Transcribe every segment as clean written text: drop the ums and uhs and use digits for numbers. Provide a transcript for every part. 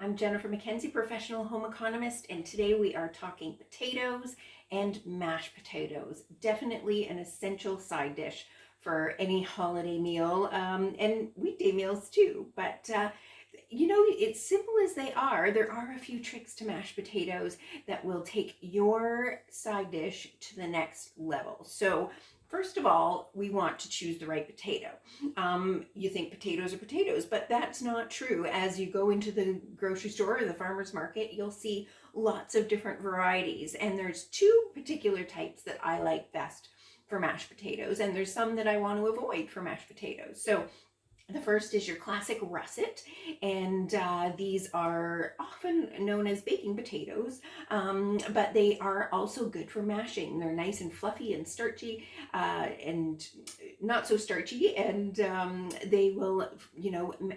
I'm Jennifer McKenzie, professional home economist, and today we are talking potatoes and mashed potatoes. Definitely an essential side dish for any holiday meal and weekday meals too. But it's simple as they are. There are a few tricks to mashed potatoes that will take your side dish to the next level. So first of all, we want to choose the right potato. You think potatoes are potatoes, but that's not true. As you go into the grocery store or the farmer's market, you'll see lots of different varieties. And there's two particular types that I like best for mashed potatoes, and there's some that I want to avoid for mashed potatoes. So the first is your classic russet, and these are often known as baking potatoes, but they are also good for mashing. They're nice and fluffy and starchy, and not so starchy, and they will,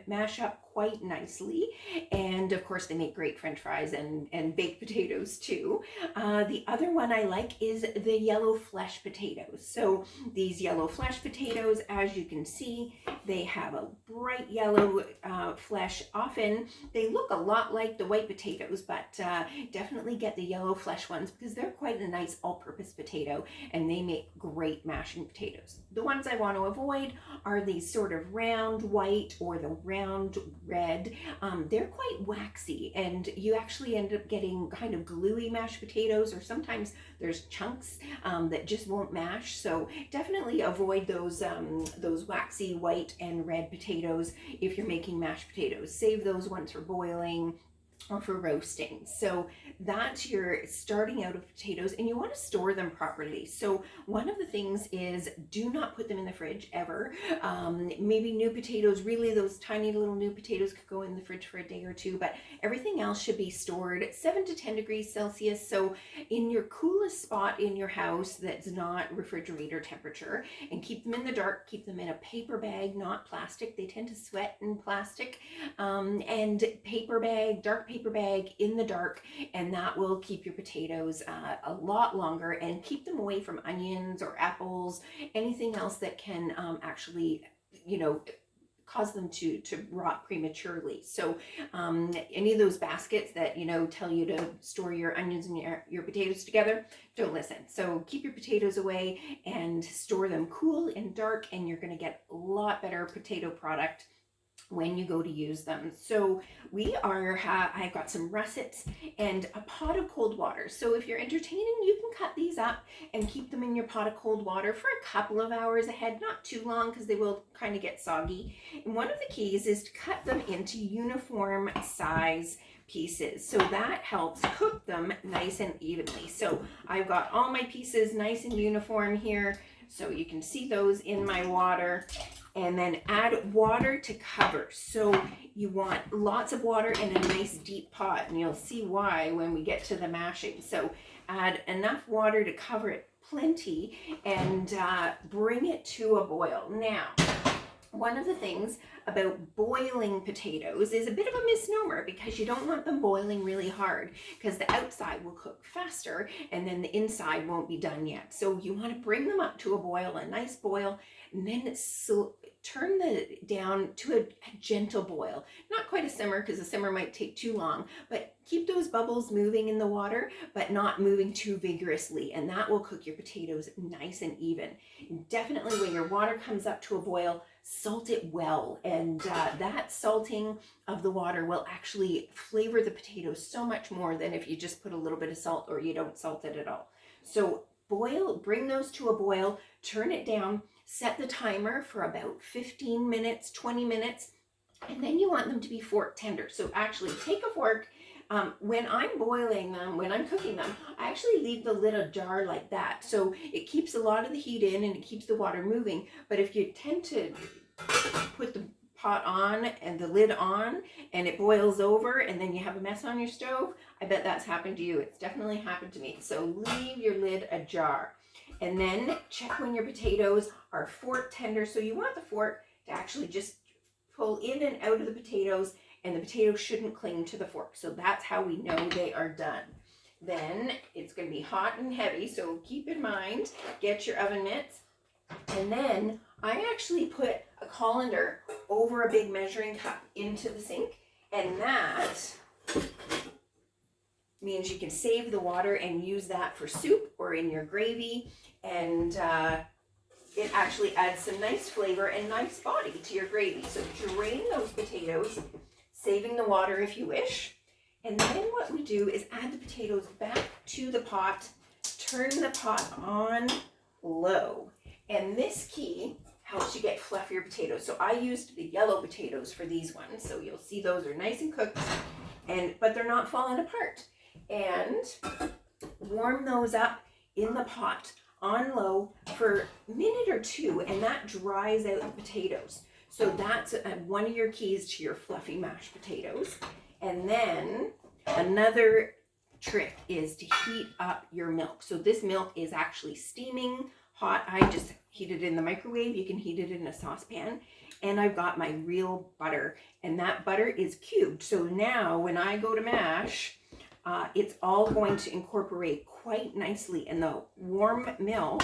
mash up quite nicely. And of course, they make great French fries and baked potatoes too. The other one I like is the yellow flesh potatoes. So these yellow flesh potatoes, as you can see, they have a bright yellow flesh. Often they look a lot like the white potatoes, but definitely get the yellow flesh ones because they're quite a nice all-purpose potato and they make great mashing potatoes. The ones I want to avoid are these sort of round white or the round red. They're quite waxy and you actually end up getting kind of gluey mashed potatoes, or sometimes there's chunks that just won't mash. So definitely avoid those waxy white and red potatoes if you're making mashed potatoes. Save those ones for boiling or for roasting. So that's your starting out of potatoes, and you want to store them properly. So one of the things is do not put them in the fridge ever. Maybe new potatoes, really those tiny little new potatoes could go in the fridge for a day or two, but everything else should be stored at 7 to 10 degrees Celsius. So in your coolest spot in your house that's not refrigerator temperature, and keep them in the dark. Keep them in a paper bag, not plastic. They tend to sweat in plastic. And paper bag, dark paper bag in the dark, and that will keep your potatoes a lot longer and keep them away from onions or apples, anything else that can actually, cause them to rot prematurely. So any of those baskets that tell you to store your onions and your potatoes together, don't listen. So keep your potatoes away and store them cool and dark, and you're going to get a lot better potato product when you go to use them. So I've got some russets and a pot of cold water. So if you're entertaining, you can cut these up and keep them in your pot of cold water for a couple of hours ahead, not too long because they will kind of get soggy. And one of the keys is to cut them into uniform size pieces. So that helps cook them nice and evenly. So I've got all my pieces nice and uniform here. So you can see those in my water. And then add water to cover. So you want lots of water in a nice deep pot, and you'll see why when we get to the mashing. So add enough water to cover it plenty, and bring it to a boil. Now, one of the things about boiling potatoes is a bit of a misnomer, because you don't want them boiling really hard, because the outside will cook faster and then the inside won't be done yet. So you want to bring them up to a boil, a nice boil, and then turn down to a gentle boil. Not quite a simmer, because a simmer might take too long, but keep those bubbles moving in the water, but not moving too vigorously, and that will cook your potatoes nice and even. Definitely when your water comes up to a boil, salt it well, and that salting of the water will actually flavor the potatoes so much more than if you just put a little bit of salt or you don't salt it at all. So bring those to a boil, turn it down, set the timer for about 15 minutes, 20 minutes, and then you want them to be fork tender. So actually take a fork. When I'm boiling them, when I'm cooking them, I actually leave the lid ajar like that. So it keeps a lot of the heat in and it keeps the water moving. But if you tend to put the pot on and the lid on and it boils over and then you have a mess on your stove, I bet that's happened to you. It's definitely happened to me. So leave your lid ajar. And then check when your potatoes are fork tender. So you want the fork to actually just pull in and out of the potatoes, and the potatoes shouldn't cling to the fork. So that's how we know they are done. Then it's going to be hot and heavy, so keep in mind, get your oven mitts. And then I actually put a colander over a big measuring cup into the sink, and that means you can save the water and use that for soup or in your gravy, and it actually adds some nice flavor and nice body to your gravy. So drain those potatoes, saving the water if you wish. And then what we do is add the potatoes back to the pot, turn the pot on low. And this key helps you get fluffier potatoes. So I used the yellow potatoes for these ones. So you'll see those are nice and cooked, but they're not falling apart. And warm those up in the pot on low for a minute or two, and that dries out the potatoes. So that's one of your keys to your fluffy mashed potatoes. And then another trick is to heat up your milk. So this milk is actually steaming hot. I just heat it in the microwave. You can heat it in a saucepan. And I've got my real butter, and that butter is cubed. So now when I go to mash, it's all going to incorporate quite nicely, and the warm milk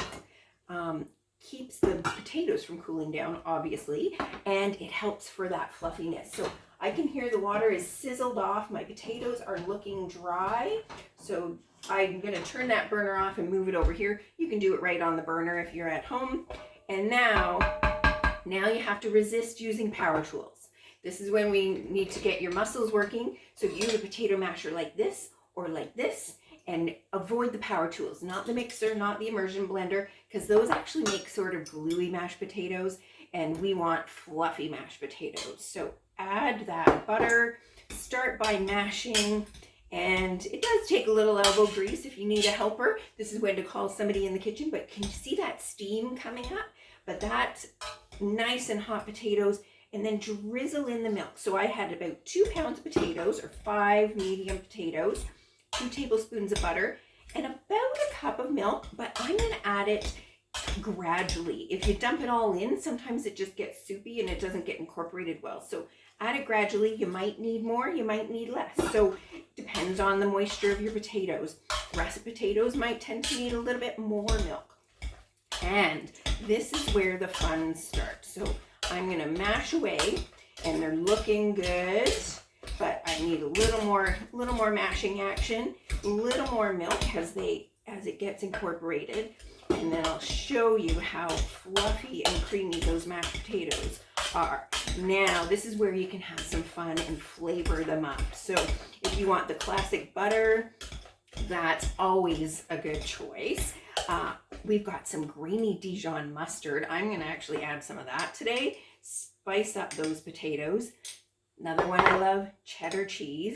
keeps the potatoes from cooling down, obviously, and it helps for that fluffiness. So I can hear the water is sizzled off. My potatoes are looking dry. So I'm going to turn that burner off and move it over here. You can do it right on the burner if you're at home. And now you have to resist using power tools. This is when we need to get your muscles working. So use a potato masher like this or like this, and avoid the power tools, not the mixer, not the immersion blender, because those actually make sort of gluey mashed potatoes, and we want fluffy mashed potatoes. So add that butter, start by mashing, and it does take a little elbow grease if you need a helper. This is when to call somebody in the kitchen, but can you see that steam coming up? But that's nice and hot potatoes, and then drizzle in the milk. So I had about 2 pounds of potatoes, or 5 medium potatoes, 2 tablespoons of butter, and about a cup of milk, but I'm going to add it gradually. If you dump it all in, sometimes it just gets soupy and it doesn't get incorporated well. So add it gradually. You might need more, you might need less. So it depends on the moisture of your potatoes. Russet potatoes might tend to need a little bit more milk. And this is where the fun starts. So I'm going to mash away, and they're looking good, but I need a little more mashing action, a little more milk as it gets incorporated, and then I'll show you how fluffy and creamy those mashed potatoes are. Now, this is where you can have some fun and flavor them up. So if you want the classic butter, that's always a good choice. We've got some grainy Dijon mustard. I'm going to actually add some of that today. Spice up those potatoes. Another one I love, cheddar cheese.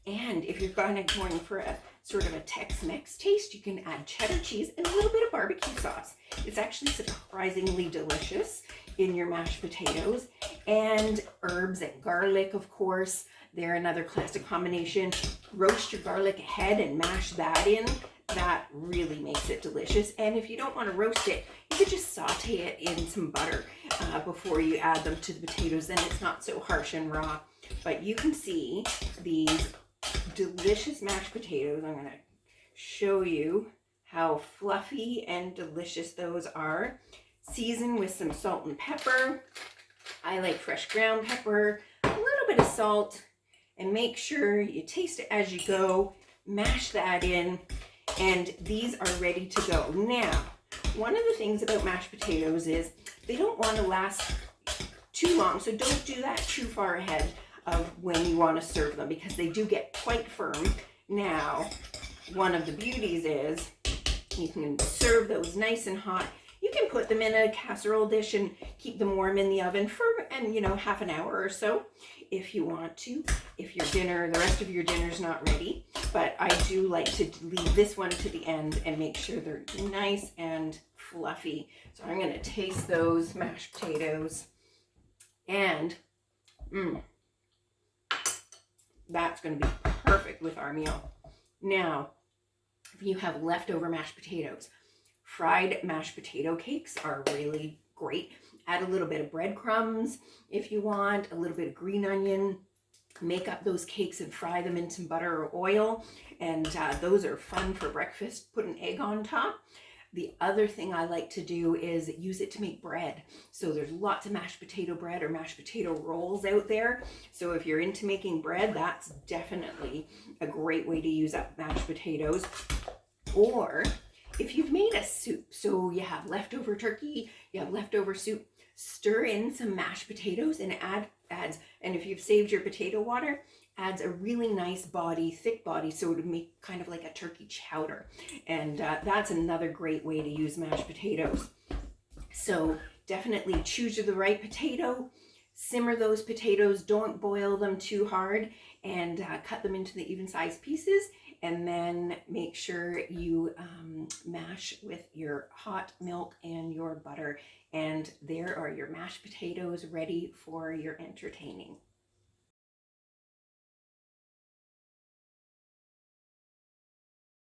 And if you're going for a sort of a Tex-Mex taste, you can add cheddar cheese and a little bit of barbecue sauce. It's actually surprisingly delicious in your mashed potatoes. And herbs and garlic, of course. They're another classic combination. Roast your garlic ahead and mash that in. That really makes it delicious. And if you don't want to roast it, you could just saute it in some butter before you add them to the potatoes. Then it's not so harsh and raw. But you can see these delicious mashed potatoes. I'm going to show you how fluffy and delicious those are. Season with some salt and pepper. I like fresh ground pepper, a little bit of salt, and make sure you taste it as you go. Mash that in. And these are ready to go. Now, one of the things about mashed potatoes is they don't want to last too long. So don't do that too far ahead of when you want to serve them, because they do get quite firm. Now, one of the beauties is you can serve those nice and hot. You can put them in a casserole dish and keep them warm in the oven for, half an hour or so if you want to, if the rest of your dinner's not ready. But I do like to leave this one to the end and make sure they're nice and fluffy. So I'm going to taste those mashed potatoes, and that's going to be perfect with our meal. Now, if you have leftover mashed potatoes, fried mashed potato cakes are really great. Add a little bit of breadcrumbs if you want, a little bit of green onion. Make up those cakes and fry them in some butter or oil. And those are fun for breakfast. Put an egg on top. The other thing I like to do is use it to make bread. So there's lots of mashed potato bread or mashed potato rolls out there. So if you're into making bread, that's definitely a great way to use up mashed potatoes. Or if you've made a soup, so you have leftover turkey, you have leftover soup, stir in some mashed potatoes and adds, and if you've saved your potato water, adds a really nice body, thick body, so it would make kind of like a turkey chowder. And that's another great way to use mashed potatoes. So definitely choose the right potato, simmer those potatoes, don't boil them too hard, and cut them into the even sized pieces, and then make sure you mash with your hot milk and your butter, and there are your mashed potatoes ready for your entertaining.